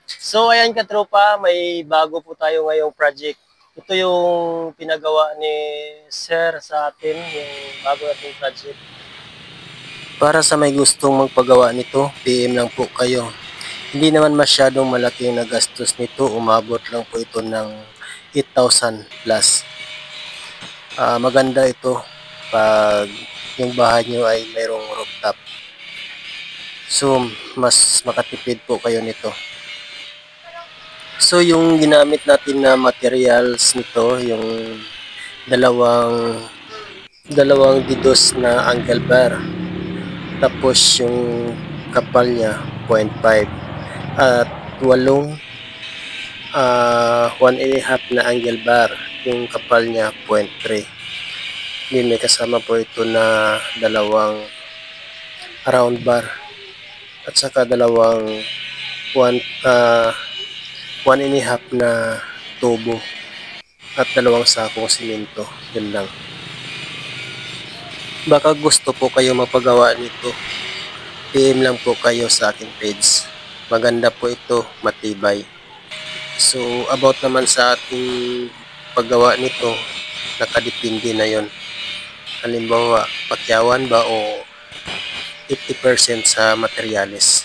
So ayan katropa, may bago po tayo ngayong project. Ito yung pinagawa ni Sir sa atin, yung bago nating project. Para sa may gustong magpagawa nito, PM lang po kayo. Hindi naman masyadong malaking nagastos nito, umabot lang po ito ng 8,000 plus. Maganda ito pag yung bahay nyo ay mayroong rooftop. So mas makatipid po kayo nito. So yung ginamit natin na materials nito, yung dalawang dedos na angle bar. Tapos yung kapal niya 0.5 at walong 1.5 na angle bar. Yung kapal niya 0.3. Then may kasama po ito na dalawang round bar at saka dalawang 1.5 na tubo at dalawang sakong simento. Yun lang. Baka gusto po kayo mapagawa nito, PM lang po kayo sa aking page. Maganda po ito, matibay. So about naman sa ating paggawa nito, nakadepende na yon. Halimbawa, pakyawan ba o 50% sa materyales.